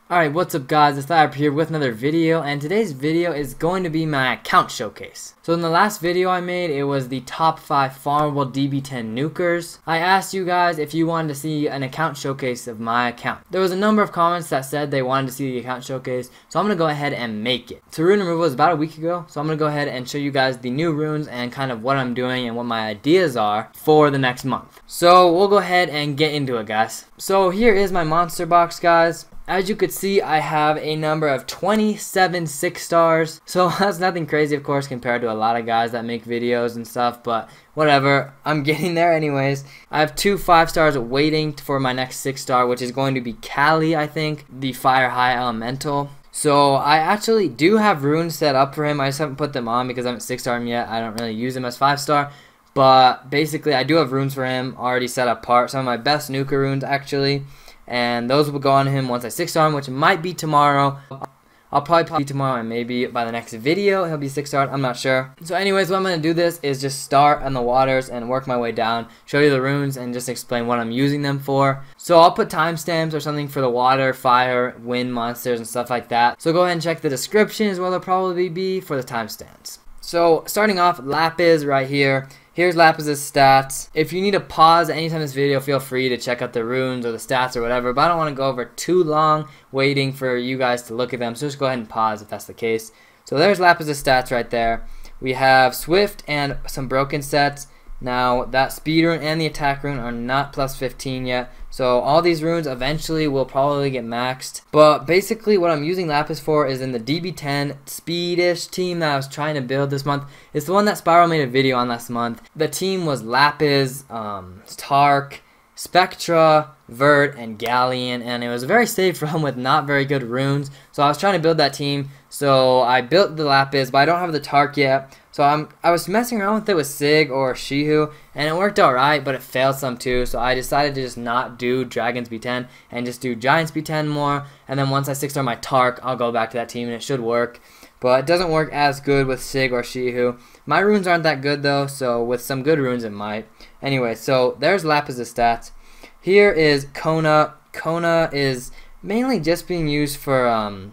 Alright, what's up guys, it's Thab here with another video, and today's video is going to be my account showcase. So in the last video I made, it was the top 5 farmable DB10 nukers. I asked you guys if you wanted to see an account showcase of my account. There was a number of comments that said they wanted to see the account showcase, so I'm going to go ahead and make it. So rune removal was about a week ago, so I'm going to go ahead and show you guys the new runes and kind of what I'm doing and what my ideas are for the next month. So we'll go ahead and get into it, guys. So here is my monster box, guys. As you could see, I have a number of 27 6 stars, so that's nothing crazy of course compared to a lot of guys that make videos and stuff, but whatever, I'm getting there anyways. I have 2 5 stars waiting for my next 6 star, which is going to be Cali, I think, the Fire High Elemental. So I actually do have runes set up for him. I just haven't put them on because I haven't 6 star him yet. I don't really use him as 5 star. But basically I do have runes for him already set apart. Some of my best nuker runes actually. And those will go on him once I 6 star him, which might be tomorrow. I'll probably be tomorrow, and maybe by the next video he'll be 6 star. I'm not sure. So anyways, what I'm going to do this is just start on the waters and work my way down, show you the runes and just explain what I'm using them for. So I'll put timestamps or something for the water, fire, wind monsters and stuff like that. So go ahead and check the description as well. They'll probably be for the timestamps. So starting off, Lapis right here. Here's Lapis's stats. If you need to pause anytime in this video, feel free to check out the runes or the stats or whatever, but I don't want to go over too long waiting for you guys to look at them, so just go ahead and pause if that's the case. So there's Lapis's stats right there. We have Swift and some broken sets. Now that speed rune and the attack rune are not plus 15 yet, so all these runes eventually will probably get maxed. But basically what I'm using Lapis for is in the DB10 speedish team that I was trying to build this month. It's the one that Spiral made a video on last month. The team was Lapis, Tark, Spectra, Vert, and Galleon, and it was a very safe run with not very good runes. So I was trying to build that team, so I built the Lapis, but I don't have the Tark yet. So I was messing around with it with Sig or Shihu, and it worked alright, but it failed some too. So I decided to just not do Dragons B10 and just do Giants B10 more. And then once I 6 star my Tark, I'll go back to that team and it should work. But it doesn't work as good with Sig or Shihu. My runes aren't that good though, so with some good runes it might. Anyway, so there's Lapis' stats. Here is Kona. Kona is mainly just being used for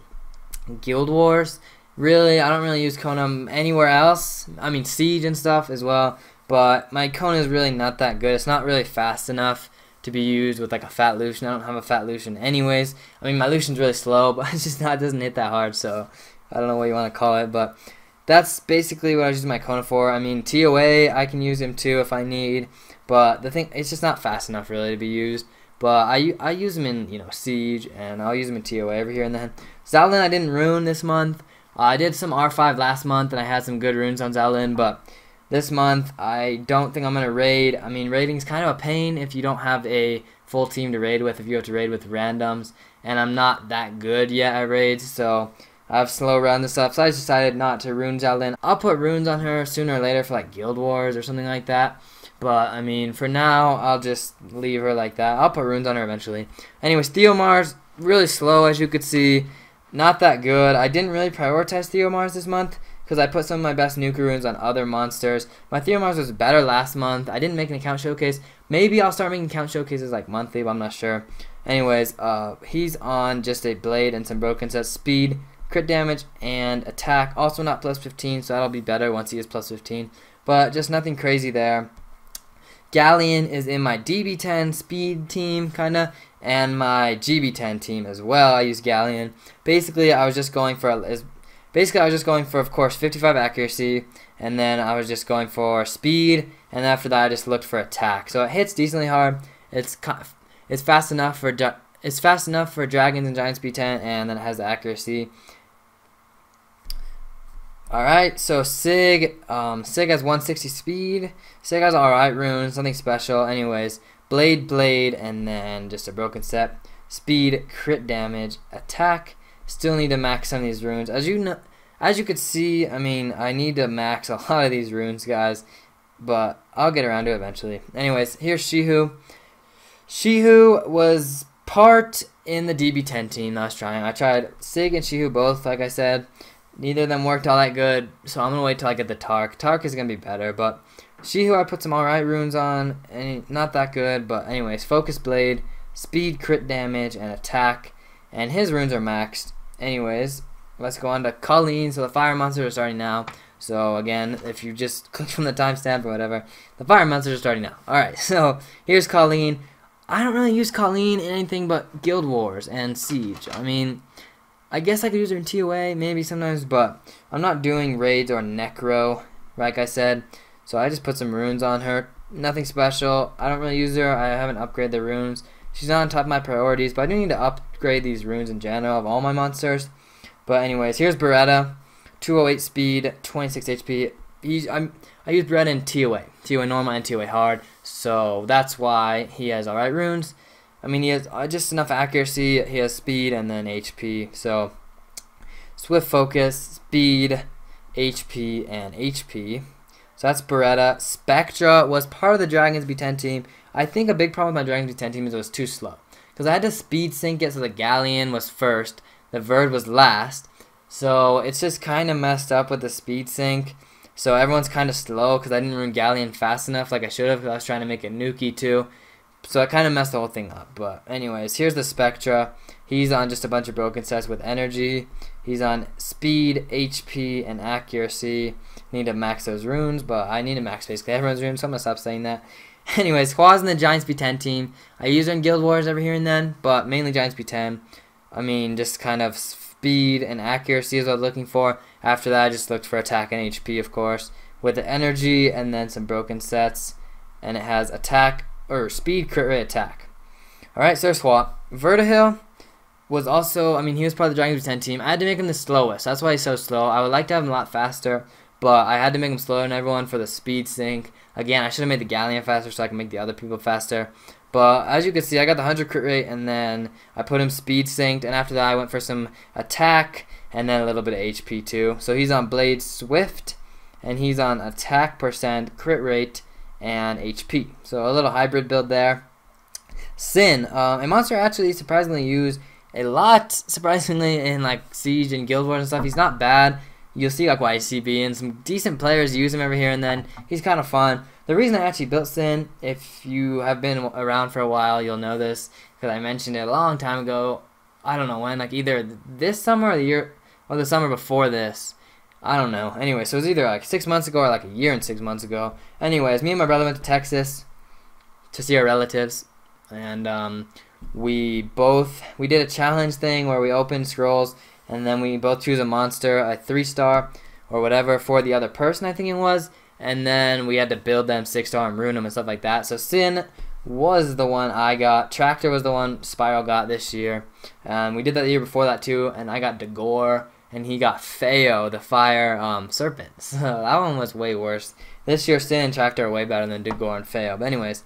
Guild Wars. Really, I don't really use Kona anywhere else. I mean Siege and stuff as well, but my Kona is really not that good. It's not really fast enough to be used with like a Fat Lucian. I don't have a Fat Lucian anyways. I mean my Lucian's really slow, but it's just not, it doesn't hit that hard, so I don't know what you want to call it, but that's basically what I was using my Kona for. I mean TOA, I can use him too if I need, but the thing, it's just not fast enough really to be used. But I use him in, you know, Siege, and I'll use him in TOA every here and then. Zaolin I didn't rune this month. I did some R5 last month and I had some good runes on Zaolin, but this month I don't think I'm going to raid. I mean, raiding's kind of a pain if you don't have a full team to raid with, if you have to raid with randoms, and I'm not that good yet at raids, so I have slow runs and stuff, so I just decided not to rune Zaolin. I'll put runes on her sooner or later for like Guild Wars or something like that, but I mean, for now, I'll just leave her like that. I'll put runes on her eventually. Anyways, Theomar's really slow as you could see. Not that good. I didn't really prioritize Theomars this month because I put some of my best nuker runes on other monsters. My Theomars was better last month. I didn't make an account showcase. Maybe I'll start making account showcases like monthly, but I'm not sure. Anyways, he's on just a blade and some broken sets. Speed, crit damage, and attack. Also not plus 15, so that'll be better once he is plus 15. But just nothing crazy there. Galleon is in my DB10 speed team, kinda, and my GB10 team as well. I use Galleon. Basically, I was just going for, of course, 55 accuracy, and then I was just going for speed, and after that, I just looked for attack. So it hits decently hard. It's fast enough for dragons and giants B10, and then it has the accuracy. Alright, so Sig has 160 speed. Sig has alright runes, nothing special. Anyways, Blade, and then just a broken set. Speed, crit damage, attack. Still need to max some of these runes. As you could see, I mean, I need to max a lot of these runes, guys. But I'll get around to it eventually. Anyways, here's Shihu. Shihu was part in the DB10 team that I was trying. I tried Sig and Shihu both, like I said. Neither of them worked all that good, so I'm going to wait till I get the Tark. Tark is going to be better, but Shihu I put some alright runes on, and not that good, but anyways, Focus Blade, Speed, Crit Damage, and Attack, and his runes are maxed. Anyways, let's go on to Colleen. So the fire monsters are starting now. So again, if you just click from the timestamp or whatever, the fire monsters are starting now. Alright, so here's Colleen. I don't really use Colleen in anything but Guild Wars and Siege. I mean, I guess I could use her in TOA maybe sometimes, but I'm not doing raids or necro, like I said. So I just put some runes on her. Nothing special. I don't really use her. I haven't upgraded the runes. She's not on top of my priorities, but I do need to upgrade these runes in general of all my monsters. But anyways, here's Beretta. 208 speed, 26 HP. I use Beretta in TOA. TOA normal and TOA hard. So that's why he has alright runes. I mean, he has just enough accuracy, he has speed, and then HP. So, Swift Focus, Speed, HP, and HP. So that's Beretta. Spectra was part of the Dragons B10 team. I think a big problem with my Dragons B10 team is it was too slow. Because I had to speed sync it so the Galleon was first, the Verd was last. So, it's just kind of messed up with the speed sync. So, everyone's kind of slow because I didn't run Galleon fast enough like I should have because I was trying to make it nuky too. So it kind of messed the whole thing up. But anyways, here's the Spectra. He's on just a bunch of broken sets with energy. He's on speed, HP, and accuracy. Need to max those runes, but I need to max basically everyone's runes, so I'm going to stop saying that. Anyways, Quaz in the Giants B10 team. I use her in Guild Wars every here and then, but mainly Giants B10. I mean, just kind of speed and accuracy is what I was looking for. After that, I just looked for attack and HP, of course. With the energy and then some broken sets. And it has attack, or speed, crit rate, attack. Alright, so swap. Vertihil was also, I mean, he was part of the Dragons B10 team. I had to make him the slowest. That's why he's so slow. I would like to have him a lot faster, but I had to make him slower than everyone for the speed sync. Again, I should have made the Galleon faster so I can make the other people faster. But as you can see, I got the 100 crit rate, and then I put him speed synced, and after that I went for some attack, and then a little bit of HP too. So he's on Blade Swift, and he's on attack percent, crit rate, and HP. So a little hybrid build there. Sin, a monster I actually surprisingly use a lot, surprisingly, in like Siege and Guild Wars and stuff. He's not bad. You'll see like YCB and some decent players use him every here and then. He's kind of fun. The reason I actually built Sin, if you have been around for a while, you'll know this, because I mentioned it a long time ago. I don't know when, like either this summer or the year, or the summer before this. I don't know. Anyway, so it was either like 6 months ago or like a year and 6 months ago. Anyways, me and my brother went to Texas to see our relatives, and we did a challenge thing where we opened scrolls, and then we both choose a monster, a 3-star or whatever for the other person, I think it was, and then we had to build them 6-star and ruin them and stuff like that. So Sin was the one I got. Tractor was the one Spiral got this year. We did that the year before that too, and I got Dagor. And he got Feo, the fire serpent. So that one was way worse. This year, Sin and Tractor are way better than Dagor and Feo. But anyways,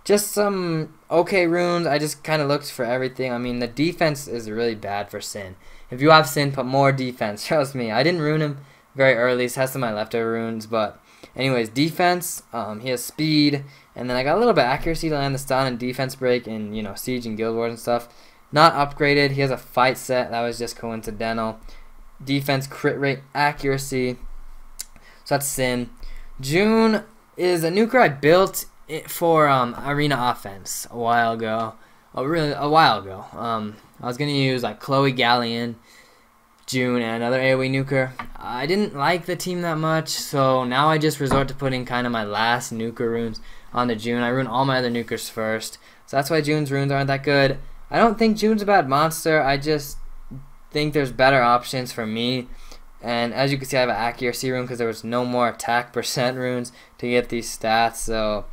just some okay runes. I just kind of looked for everything. I mean, the defense is really bad for Sin. If you have Sin, put more defense. Trust me. I didn't ruin him very early. He has some of my leftover runes. But anyways, defense. He has speed. And then I got a little bit of accuracy to land the stun and defense break in, you know, Siege and Guild Wars and stuff. Not upgraded. He has a fight set. That was just coincidental. Defense, crit rate, accuracy. So that's Sin. June is a nuker I built for arena offense a while ago. I was gonna use like Chloe Galleon, June, and another AoE nuker. I didn't like the team that much, so now I just resort to putting kind of my last nuker runes on the June. I ruin all my other nukers first, so that's why June's runes aren't that good. I don't think June's a bad monster. I just think there's better options for me, and as you can see, I have an accuracy rune because there was no more attack percent runes to get these stats. So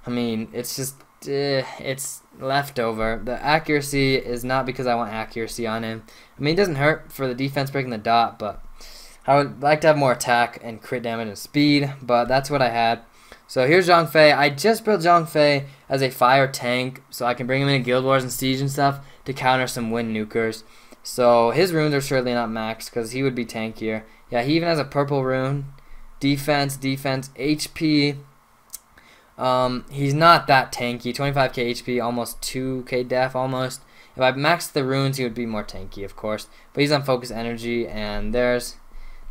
I mean, it's just it's leftover. The accuracy is not because I want accuracy on him. I mean, it doesn't hurt for the defense breaking the dot, but I would like to have more attack and crit damage and speed, but that's what I had. So here's Zhongfei. I just built Zhongfei as a fire tank so I can bring him into Guild Wars and Siege and stuff to counter some wind nukers. So his runes are surely not maxed because he would be tankier. Yeah, he even has a purple rune. Defense, HP. He's not that tanky. 25k HP, almost 2k def almost. If I maxed the runes, he would be more tanky, of course. But he's on focus energy, and there's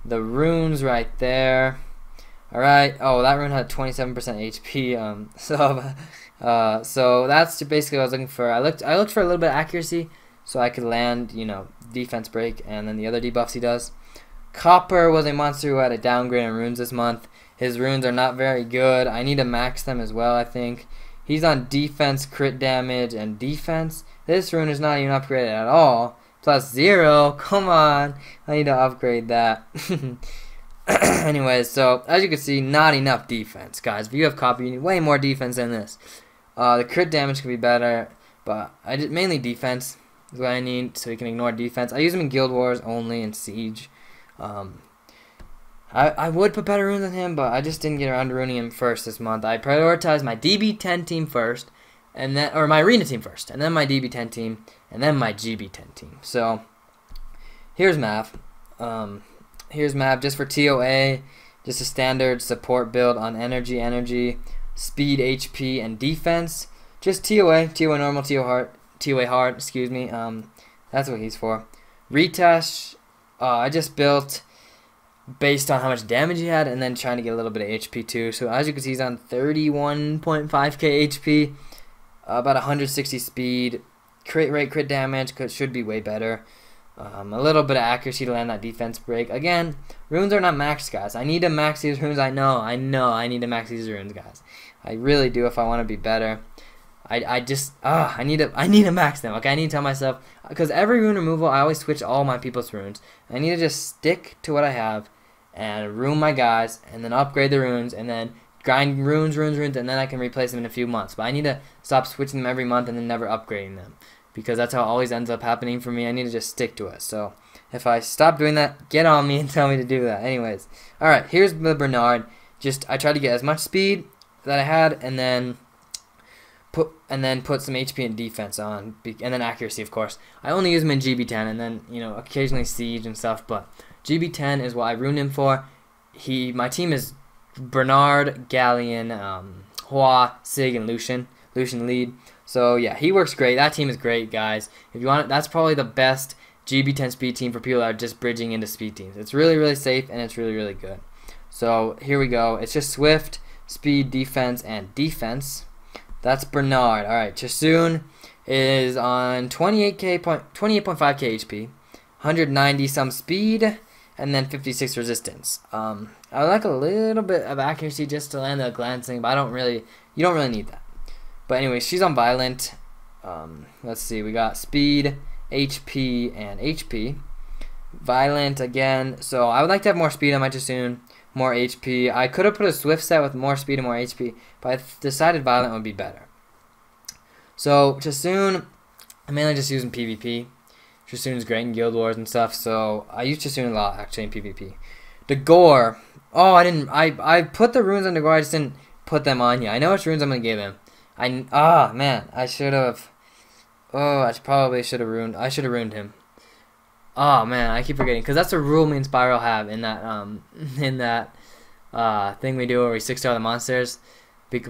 the runes right there. Alright, oh, that rune had 27% HP. So that's basically what I was looking for. I looked for a little bit of accuracy, so I could land, you know, defense break and then the other debuffs he does. Copper was a monster who had a downgrade on runes this month. His runes are not very good. I need to max them as well, I think. He's on defense, crit damage, and defense. This rune is not even upgraded at all. Plus 0. Come on. I need to upgrade that. Anyways, so as you can see, not enough defense, guys. If you have copper, you need way more defense than this. The crit damage could be better, but mainly defense is what I need, so you can ignore defense. I use him in Guild Wars only and Siege. I would put better runes on him, but I just didn't get around to ruining him first this month. I prioritized my DB10 team first, and then, or my arena team first, and then my DB10 team, and then my GB10 team. So here's map. Here's map just for TOA, just a standard support build on energy, speed, HP, and defense. Just TOA normal, TOA hard, excuse me. That's what he's for. Retouch, I just built based on how much damage he had, and then trying to get a little bit of HP too. So as you can see, he's on 31.5k HP, about 160 speed, crit rate, crit damage should be way better. A little bit of accuracy to land that defense break. Again, runes are not maxed, guys. I need to max these runes. I know I need to max these runes, guys. I really do if I want to be better. I need to max them. Okay, I need to tell myself, because every rune removal I always switch all my people's runes. I need to just stick to what I have and rune my guys, and then upgrade the runes, and then grind runes, and then I can replace them in a few months. But I need to stop switching them every month and then never upgrading them, because that's how it always ends up happening for me. I need to just stick to it. So if I stop doing that, get on me and tell me to do that. Anyways, all right, here's the Bernard. I tried to get as much speed that I had, and then put some HP and defense on, and then accuracy, of course. I only use him in GB10, and then, you know, occasionally Siege and stuff, but GB10 is what I ruined him for. My team is Bernard, Galleon, Hua, Sig, and Lucian lead. So yeah, he works great. That team is great, guys. If you want it, that's probably the best GB10 speed team for people that are just bridging into speed teams. It's really, really safe, and it's really, really good. So here we go. It's just Swift, speed, defense, and defense. That's Bernard. All right, Chasoon is on 28.5k HP, 190 some speed, and then 56 resistance. I like a little bit of accuracy just to land the glancing, but you don't really need that. But anyway, she's on Violent. Let's see, we got speed, HP, and HP. Violent again, so I would like to have more speed on my Chasoon, more HP. I could have put a Swift set with more speed and more HP, but I decided Violent would be better. So Chasoon, I'm mainly just using PvP. Chasoon's great in Guild Wars and stuff, so I use Chasoon a lot actually in PvP. Dagor, oh, I put the runes on Dagor, I just didn't put them on yet. I know which runes I'm gonna give him. Man, I should have. Oh, I probably should have ruined. I should have ruined him. Oh man, I keep forgetting, because that's the rule me and Spiral have in that thing we do where we 6-star the monsters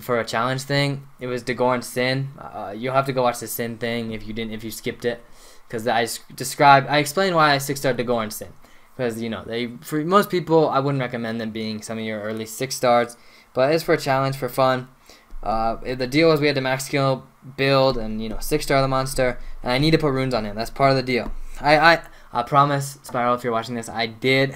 for a challenge thing. It was Dagor and Sin. You'll have to go watch the Sin thing if you skipped it, because I explained why I 6-starred Dagor and Sin, because you know for most people I wouldn't recommend them being some of your early 6 stars, but it's for a challenge for fun. The deal was we had to max skill build and 6-star the monster, and I need to put runes on him. That's part of the deal. I promise, Spiral, if you're watching this, I did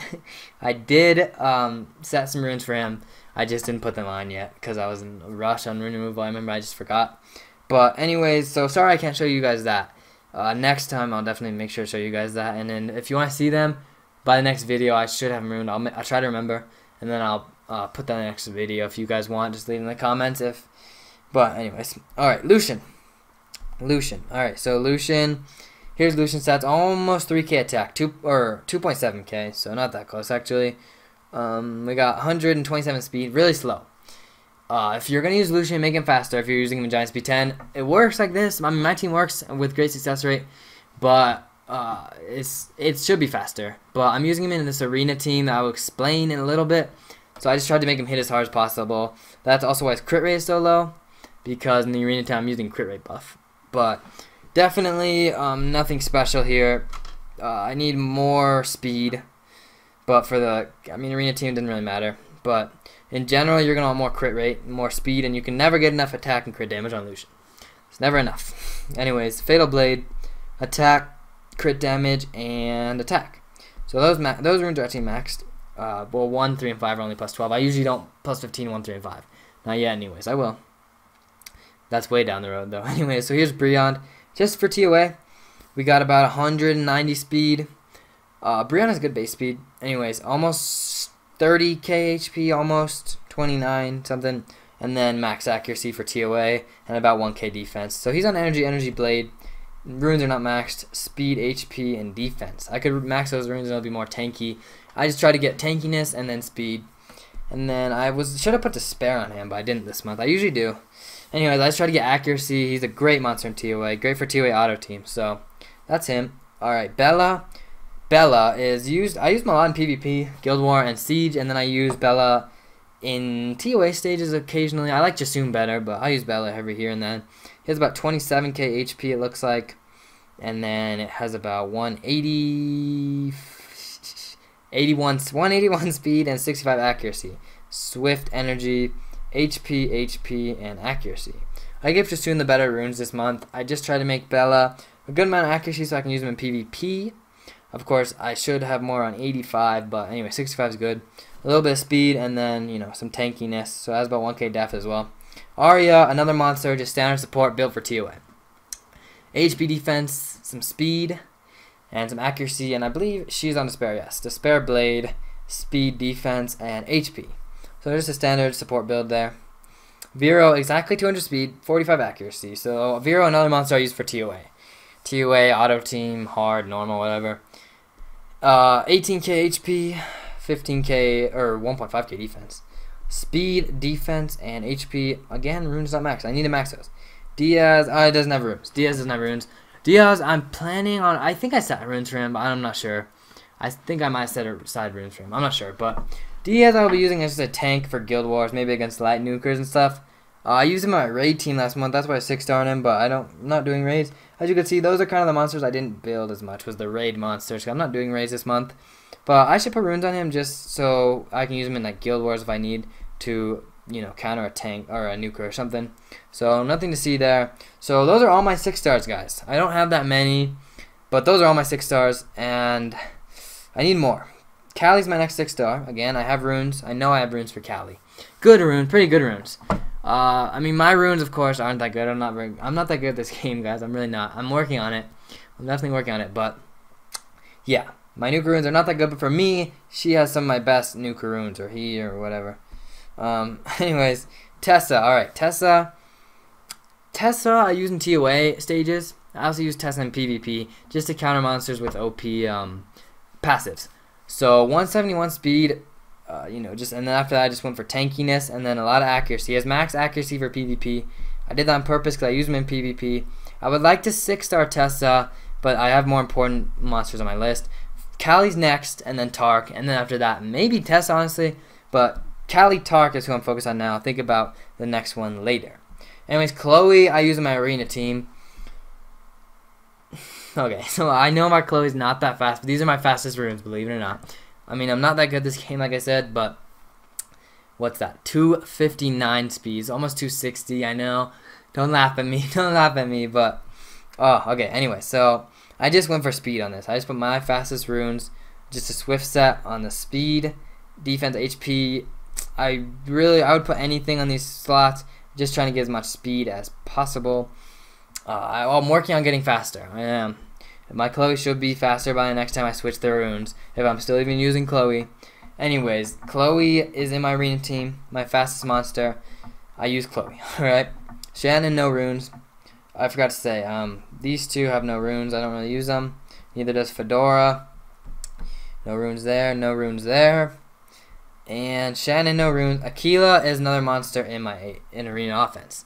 set some runes for him. I just didn't put them on yet because I was in a rush on rune removal. I remember I just forgot. But anyways, so sorry I can't show you guys that. Next time I'll definitely make sure to show you guys that. And then if you want to see them by the next video, I should have them ruined. I'll try to remember, and then I'll put that in the next video. If you guys want, just leave in the comments. But anyways, all right, Lucian. All right, so Lucian. Here's Lucian stats, almost 3k attack, 2.7k, so not that close actually. We got 127 speed, really slow. If you're going to use Lucian, make him faster. If you're using him in Giant Speed 10, it works like this. I mean, my team works with great success rate, but it should be faster. But I'm using him in this arena team that I will explain in a little bit. So I just tried to make him hit as hard as possible. That's also why his crit rate is so low, because in the arena team I'm using crit rate buff. But definitely nothing special here. I need more speed, but for the arena team it didn't really matter. But in general, you're gonna want more crit rate, more speed, and you can never get enough attack and crit damage on Lucian. It's never enough. Anyways, Fatal Blade, attack, crit damage, and attack. So those runes are actually maxed. Well, 1, 3, and 5 are only plus 12. I usually don't plus 15, 1, 3, and 5. Not yet, anyways. I will. That's way down the road, though. Anyway, so here's Brionne. Just for TOA, we got about 190 speed. Brionne has good base speed. Anyways, almost 30k HP, almost 29 something. And then max accuracy for TOA and about 1k defense. So he's on energy blade. Runes are not maxed. Speed, HP, and defense. I could max those runes and it'll be more tanky. I just try to get tankiness and then speed. And then should have put Despair on him, but I didn't this month. I usually do. Anyways, I just try to get accuracy. He's a great monster in TOA. Great for TOA auto team. So that's him. Alright, Bella. Bella is used. I use him a lot in PvP, Guild War, and Siege, and then I use Bella in TOA stages occasionally. I like Jasoon better, but I use Bella every here and then. He has about 27k HP, it looks like, and then it has about 181 speed and 65 accuracy. Swift, energy, HP, and accuracy. I give Jasoon the better runes this month. I just try to make Bella a good amount of accuracy so I can use him in PvP. Of course, I should have more on 85, but anyway, 65 is good. A little bit of speed, and then, you know, some tankiness. So it has about 1k def as well. Arya, another monster, just standard support, built for TOA. HP defense, some speed, and some accuracy, and I believe she's on Despair, yes. Despair Blade, speed, defense, and HP. So there's a standard support build there. Vero, exactly 200 speed, 45 accuracy. So Vero, another monster I use for TOA. TOA, auto team, hard, normal, whatever. 18k HP, 15k, or 1.5k defense. Speed, defense, and HP. Again, runes not max. I need to max those. Diaz, it doesn't have runes. Diaz doesn't have runes. Diaz, I'm planning on, I think I set runes for him, but I'm not sure. I think I might set aside runes for him. I'm not sure, but Diaz I'll be using as just a tank for Guild Wars, maybe against light nukers and stuff. I used him on my raid team last month. That's why I 6-star on him, but I'm not doing raids. As you can see, those are kind of the monsters I didn't build as much, was the raid monsters. I'm not doing raids this month. But I should put runes on him just so I can use him in like Guild Wars if I need to, you know, counter a tank or a nuker or something. So nothing to see there. So those are all my 6-stars, guys. I don't have that many, but those are all my 6-stars, and I need more. Callie's my next 6-star. Again, I have runes. I know I have runes for Callie. Good runes, pretty good runes. I mean, my runes, of course, aren't that good. I'm not that good at this game, guys. I'm really not. I'm working on it. I'm definitely working on it, but yeah. My nuker runes are not that good, but for me, she has some of my best nuker runes, or he, or whatever. Anyways, Tessa. Alright, Tessa, I use in TOA stages. I also use Tessa in PvP, just to counter monsters with OP passives. So, 171 speed, you know, and then after that, I just went for tankiness, and then a lot of accuracy. He has max accuracy for PvP. I did that on purpose, because I use him in PvP. I would like to 6-star Tessa, but I have more important monsters on my list. Callie's next, and then Tark, and then after that, maybe Tessa, honestly, but Callie Tark is who I'm focused on now. I'll think about the next one later. Anyways, Chloe, I use in my arena team. Okay, so I know my Chloe's not that fast, but these are my fastest runes, believe it or not. I mean, I'm not that good at this game, like I said, but what's that? 259 speeds, almost 260, I know. Don't laugh at me, don't laugh at me, but, oh, okay, anyway, so I just went for speed on this. I just put my fastest runes, just a swift set on the speed, defense, HP. I would put anything on these slots, just trying to get as much speed as possible. I'm working on getting faster. I am. My Chloe should be faster by the next time I switch the runes, if I'm still even using Chloe. Anyways, Chloe is in my arena team, my fastest monster. I use Chloe, alright? Shannon, no runes. I forgot to say, these two have no runes. I don't really use them. Neither does Fedora. No runes there, no runes there. And Shannon, no runes. Aquila is another monster in arena offense.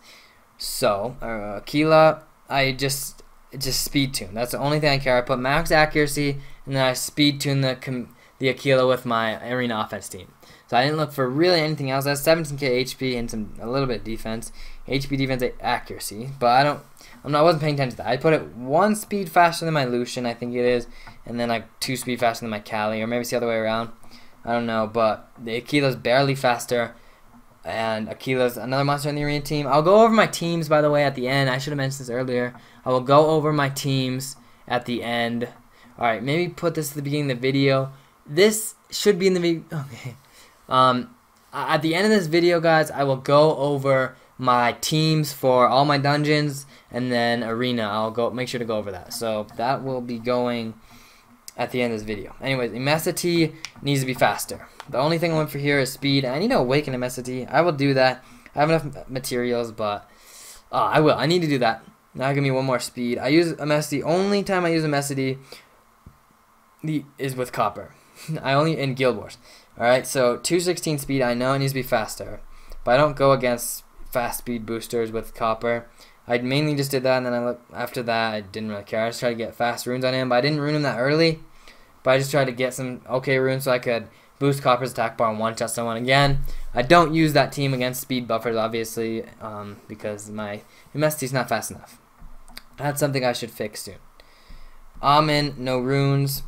So, Aquila, I just speed tune. That's the only thing I care. I put max accuracy, and then I speed tune the Aquila with my arena offense team. So I didn't look for really anything else. That's 17k HP and a little bit of defense. HP, defense, accuracy. But I wasn't paying attention to that. I put it 1 speed faster than my Lucian, I think it is, and then like 2 speed faster than my Callie, or maybe it's the other way around. I don't know, but the Aquila's barely faster, and Aquila's another monster in the arena team. I'll go over my teams, by the way, at the end. I should have mentioned this earlier. I will go over my teams at the end. Alright, maybe put this at the beginning of the video. This should be in the video. Okay. At the end of this video, guys, I will go over my teams for all my dungeons, and then arena. I'll make sure to go over that. So that will be going at the end of this video. Anyways, Immensity needs to be faster. The only thing I want for here is speed. I need to awaken Immensity. I will do that. I have enough materials, but I will. I need to do that. Now give me one more speed. I use Immensity. Only time I use Immensity is with Copper. I only in Guild Wars. Alright, so 216 speed. I know it needs to be faster, but I don't go against fast speed boosters with Copper. I mainly just did that, and then after that I didn't really care. I just tried to get fast runes on him, but I didn't rune him that early. But I just tried to get some okay runes so I could boost Copper's attack bar and one-shot someone again. I don't use that team against speed buffers, obviously, because my Immensity not fast enough. That's something I should fix soon. Amin, no runes.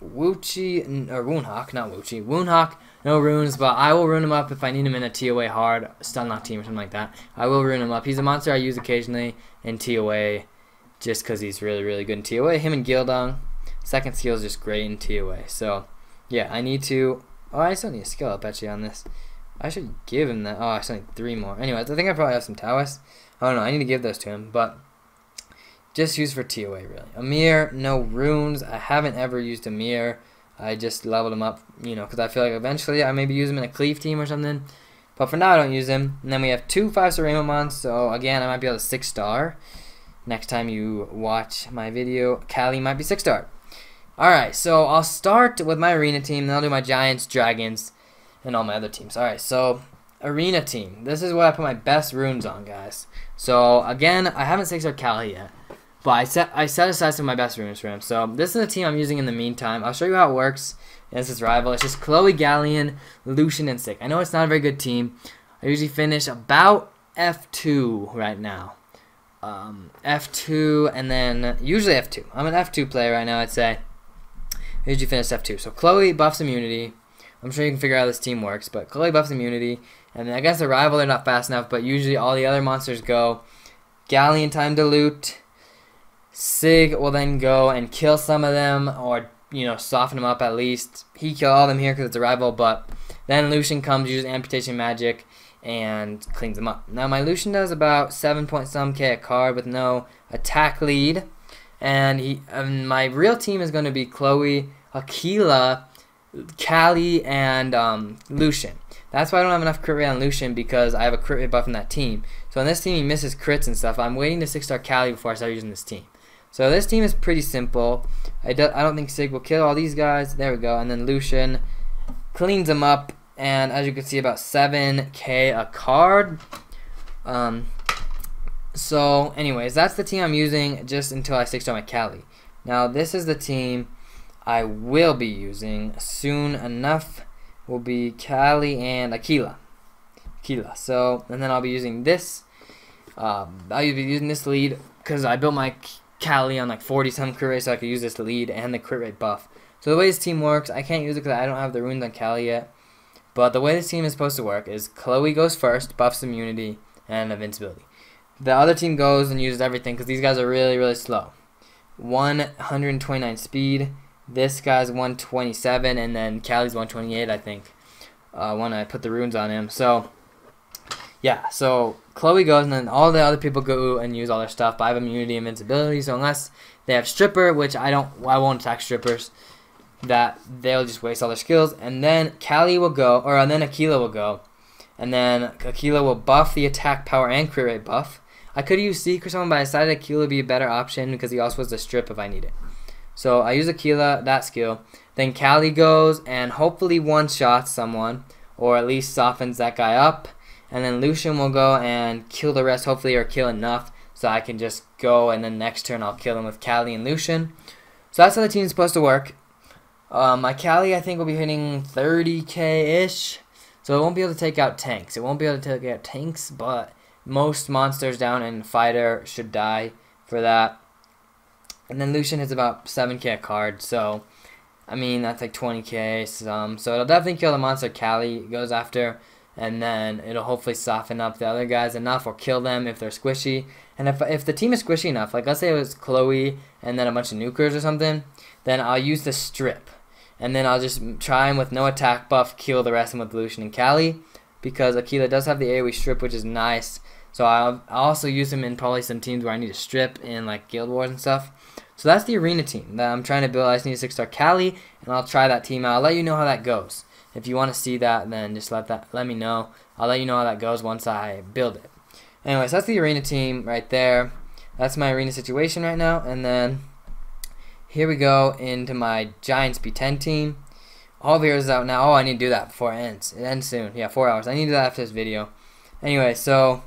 Wuchi, or Woonhawk, not Wuchi. Woonhawk, no runes, but I will rune him up if I need him in a TOA hard stun lock team or something like that. I will rune him up. He's a monster I use occasionally in TOA just because he's really, really good in TOA. Him and Gildong. Second skill is just great in TOA. So, yeah, I need to... Oh, I still need a skill up actually on this. I should give him that. Oh, I still need 3 more. Anyways, I think I probably have some Taoists. I don't know. I need to give those to him, but... just used for TOA, really. Amir, no runes. I haven't ever used Amir. I just leveled him up, you know, because I feel like eventually I maybe use him in a cleave team or something. But for now, I don't use him. And then we have 2 5-star Rainbow Mons. So, again, I might be able to 6-star. Next time you watch my video, Callie might be 6-star. Alright, so I'll start with my arena team. Then I'll do my Giants, Dragons, and all my other teams. Alright, so arena team. This is what I put my best runes on, guys. So, again, I haven't 6-star Callie yet. But I set aside some of my best runes for him. So this is the team I'm using in the meantime. I'll show you how it works. This is rival. It's just Chloe, Galleon, Lucian, and Sick. I know it's not a very good team. I usually finish about F2 right now. F2 and then usually F2. I'm an F2 player right now, I'd say. I usually finish F2. So Chloe buffs immunity. I'm sure you can figure out how this team works. But Chloe buffs immunity. And then against the rival, they're not fast enough. But usually all the other monsters go. Galleon time to loot. Sig will then go and kill some of them, or, you know, soften them up at least. He killed all of them here because it's a rival, but then Lucian comes, uses amputation magic, and cleans them up. Now, my Lucian does about 7-point-some K a card with no attack lead, and my real team is going to be Chloe, Aquila, Callie, and Lucian. That's why I don't have enough crit rate on Lucian, because I have a crit rate buff in that team. So in this team, he misses crits and stuff. I'm waiting to 6-star Callie before I start using this team. So this team is pretty simple. I don't think Sig will kill all these guys. There we go. And then Lucian cleans them up. And as you can see, about 7K a card. So anyways, that's the team I'm using just until I 6-star my Callie. Now this is the team I will be using soon enough. Will be Callie and Aquila. So, and then I'll be using this. I'll be using this lead because I built my Callie on like 40-some crit rate, so I could use this lead and the crit rate buff. So the way this team works, I can't use it because I don't have the runes on Callie yet. But the way this team is supposed to work is Chloe goes first, buffs immunity and invincibility. The other team goes and uses everything because these guys are really, really slow. 129 speed. This guy's 127, and then Callie's 128, I think. When I put the runes on him. So yeah, so Chloe goes, and then all the other people go and use all their stuff. But I have immunity and invincibility, so unless they have Stripper, which I won't attack Strippers, that they'll just waste all their skills. And then Callie will go, or then Aquila will go, and then Aquila will buff the attack power and crit rate buff. I could use Seek or something, but I decided Aquila would be a better option because he also has the strip if I need it. So I use Aquila, that skill. Then Callie goes and hopefully one-shots someone, or at least softens that guy up. And then Lucian will go and kill the rest, hopefully, or kill enough, so I can just go, and then next turn I'll kill him with Callie and Lucian. So that's how the team's supposed to work. My Callie, I think, will be hitting 30k-ish, so it won't be able to take out tanks. It won't be able to take out tanks, but most monsters down in Fighter should die for that. And then Lucian hits about 7k a card, so, I mean, that's like 20k, so it'll definitely kill the monster Callie goes after. and then it'll hopefully soften up the other guys enough or kill them if they're squishy. And if the team is squishy enough, like let's say it was Chloe and then a bunch of nukers or something, then I'll use the strip. And then I'll just try and with no attack buff kill the rest of them with Lucian and Callie, because Aquila does have the AoE strip, which is nice. So I'll also use him in probably some teams where I need a strip in like Guild Wars and stuff. So that's the arena team that I'm trying to build. I just need a 6-star Callie, and I'll try that team out. I'll let you know how that goes. If you want to see that, then just let me know. I'll let you know how that goes once I build it. Anyways, that's the arena team right there. That's my arena situation right now. And then here we go into my Giants GB10 team. All of yours is out now. Oh, I need to do that before it ends. It ends soon. Yeah, 4 hours. I need to do that after this video. Anyway, so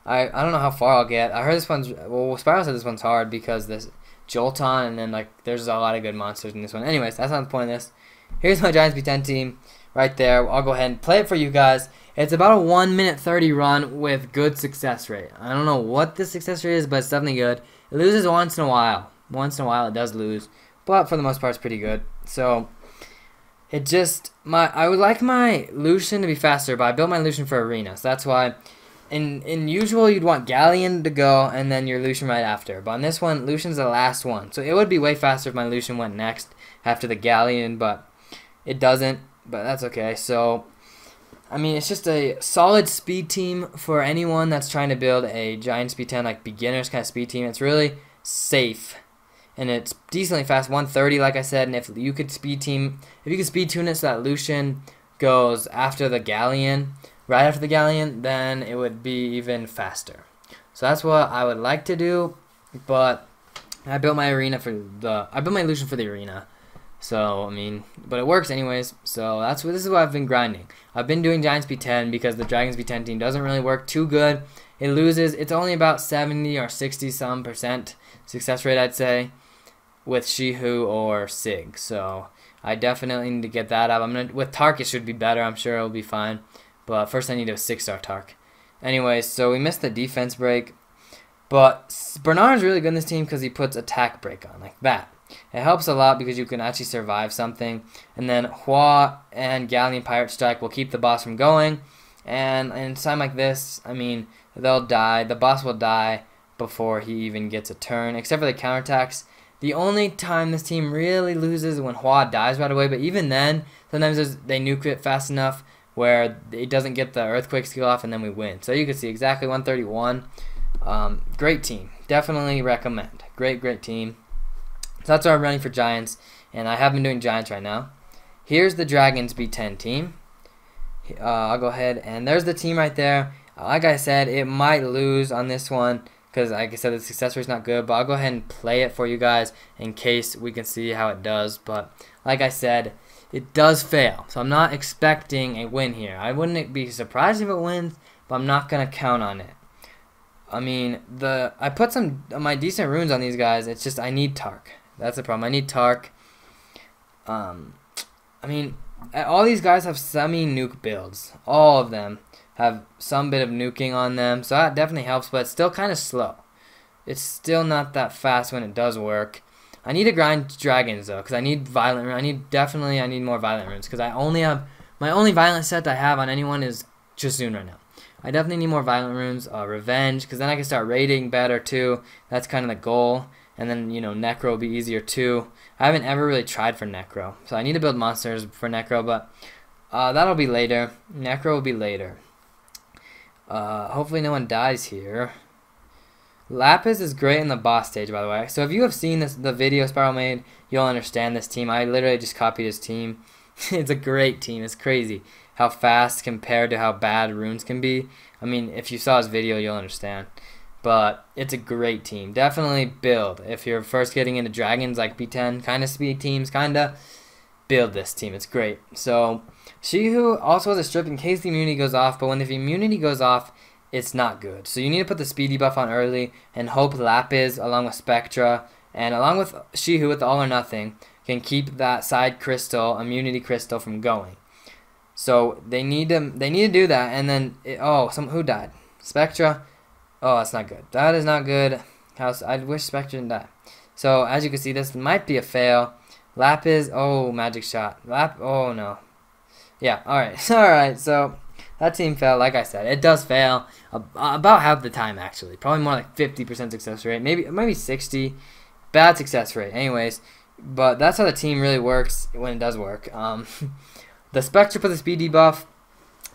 I don't know how far I'll get. I heard this one's, well, Spiral said this one's hard because this Jolton, and then like there's a lot of good monsters in this one. Anyways, that's not the point of this. Here's my Giants GB10 team right there. I'll go ahead and play it for you guys. It's about a 1 minute 30 run with good success rate. I don't know what the success rate is, but it's definitely good. It loses once in a while. Once in a while it does lose, but for the most part it's pretty good. So it just, I would like my Lucian to be faster, but I built my Lucian for arena, so that's why. In usual, you'd want Galleon to go and then your Lucian right after. But on this one, Lucian's the last one. So it would be way faster if my Lucian went next after the Galleon, but it doesn't. But that's okay. So, I mean, it's just a solid speed team for anyone that's trying to build a Giants GB10, like beginners kind of speed team. It's really safe. And it's decently fast, 130 like I said. And if you could speed tune it so that Lucian goes after the Galleon, right after the Galleon, then it would be even faster. So that's what I would like to do, but I built my Lucian for the arena. So I mean, but it works anyways. So this is what I've been grinding. I've been doing Giants GB10 because the Dragons GB10 team doesn't really work too good. It loses. It's only about 70 or 60 some % success rate, I'd say, with Shihu or Sig. So I definitely need to get that up. With Tark it should be better. I'm sure it'll be fine. But first I need a 6-star Tark. Anyways, so we missed the defense break. But Bernard's really good in this team because he puts attack break on, like that. It helps a lot because you can actually survive something. And then Hua and Galleon Pirate Strike will keep the boss from going. And in a time like this, I mean, they'll die. The boss will die before he even gets a turn, except for the counterattacks. The only time this team really loses is when Hua dies right away. But even then, sometimes they nuke it fast enough where it doesn't get the earthquake skill off, and then we win. So you can see exactly 131. Great team. Definitely recommend. Great team. So that's what I'm running for Giants, and I have been doing Giants right now. Here's the Dragons GB10 team. I'll go ahead, and there's the team right there. Like I said, it might lose on this one because, like I said, the success rate's not good, but I'll go ahead and play it for you guys in case we can see how it does. But like I said, it does fail, so I'm not expecting a win here. I wouldn't be surprised if it wins, but I'm not going to count on it. I mean, I put some of my decent runes on these guys. It's just I need Tark. That's the problem. I need Tark. I mean, all these guys have semi-nuke builds. All of them have some bit of nuking on them, so that definitely helps, but it's still kind of slow. It's still not that fast when it does work. I need to grind dragons though, because I need violent. I need more violent runes, because my only violent set I have on anyone is Jasun right now. I definitely need more violent runes. Revenge, because then I can start raiding better too. That's kind of the goal. And then, you know, Necro will be easier too. I haven't ever really tried for Necro, so I need to build monsters for Necro, but that'll be later. Necro will be later. Hopefully no one dies here. Lapis is great in the boss stage, by the way. So if you have seen the video Spiral made, you'll understand this team. I literally just copied his team. It's a great team. It's crazy how fast compared to how bad runes can be. I mean, if you saw his video, you'll understand. But it's a great team. Definitely build. If you're first getting into dragons like B10, kind of speed teams, build this team. It's great. So Shihu also has a strip in case the immunity goes off, but when the immunity goes off, it's not good. So you need to put the speedy buff on early and hope Lapis along with Spectra and along with Shihu with All or Nothing can keep that side crystal, immunity crystal, from going. So they need to do that. And then who died? Spectra. Oh, that's not good. That is not good. I wish Spectra didn't die. So as you can see, this might be a fail. Lapis. Oh, magic shot. Oh no. Yeah. All right. All right. So that team failed. Like I said, it does fail about half the time actually. Probably more like 50% success rate, maybe 60. Bad success rate. Anyways, but that's how the team really works when it does work. The Spectra for the speed debuff,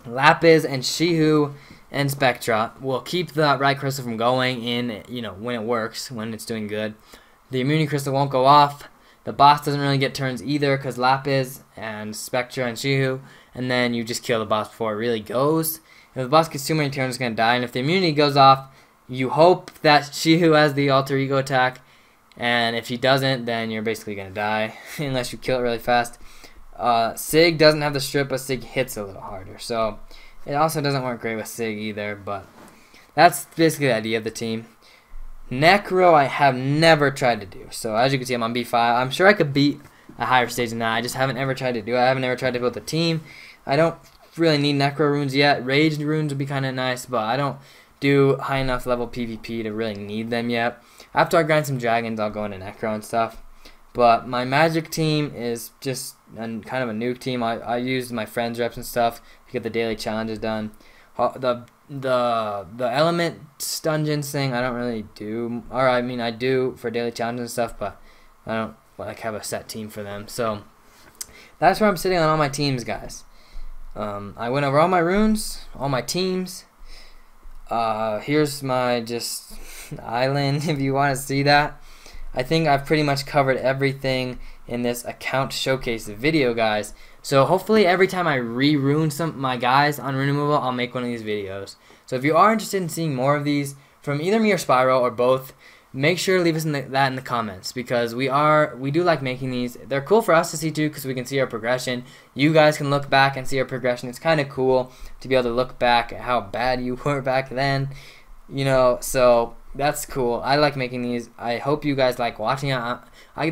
Lapis and Shihu and Spectra will keep the right crystal from going in, when it works, when it's doing good. The immunity crystal won't go off. The boss doesn't really get turns either because Lapis and Spectra and Shihu, and then you just kill the boss before it really goes. If the boss gets too many turns, it's going to die, and if the immunity goes off, you hope that Shihu has the alter ego attack, and if he doesn't, then you're basically going to die unless you kill it really fast. Sig doesn't have the strip, but Sig hits a little harder, so it also doesn't work great with Sig either, but that's basically the idea of the team. Necro I have never tried to do, so as you can see I'm on B5. I'm sure I could beat a higher stage than that. I just haven't ever tried to do it. I haven't ever tried to build a team. I don't really need Necro runes yet. Raged runes would be kind of nice, but I don't do high enough level PvP to really need them yet. After I grind some dragons, I'll go into Necro and stuff. But my magic team is just kind of a nuke team. I use my friends reps and stuff to get the daily challenges done. The element dungeons thing I don't really do, or I mean I do for daily challenges and stuff, but I don't like have a set team for them. So that's where I'm sitting on all my teams, guys. I went over all my runes, all my teams. Here's my just island if you want to see that. I think I've pretty much covered everything in this account showcase video, guys. So hopefully every time I re-rune my guys on rune removal, I'll make one of these videos. So if you are interested in seeing more of these from either me or Spyro or both, make sure to leave us that in the comments, because we do like making these. They're cool for us to see too, because we can see our progression. You guys can look back and see our progression. It's kind of cool to be able to look back at how bad you were back then, so that's cool. I like making these. I hope you guys like watching it.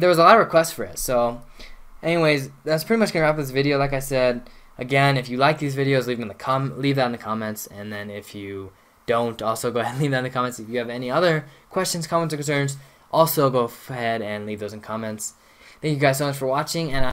There was a lot of requests for it, so anyways, that's pretty much gonna wrap this video. Like I said, again, if you like these videos, leave that in the comments, and then if you don't, also go ahead and leave that in the comments. If you have any other questions, comments, or concerns, also go ahead and leave those in comments. Thank you guys so much for watching, and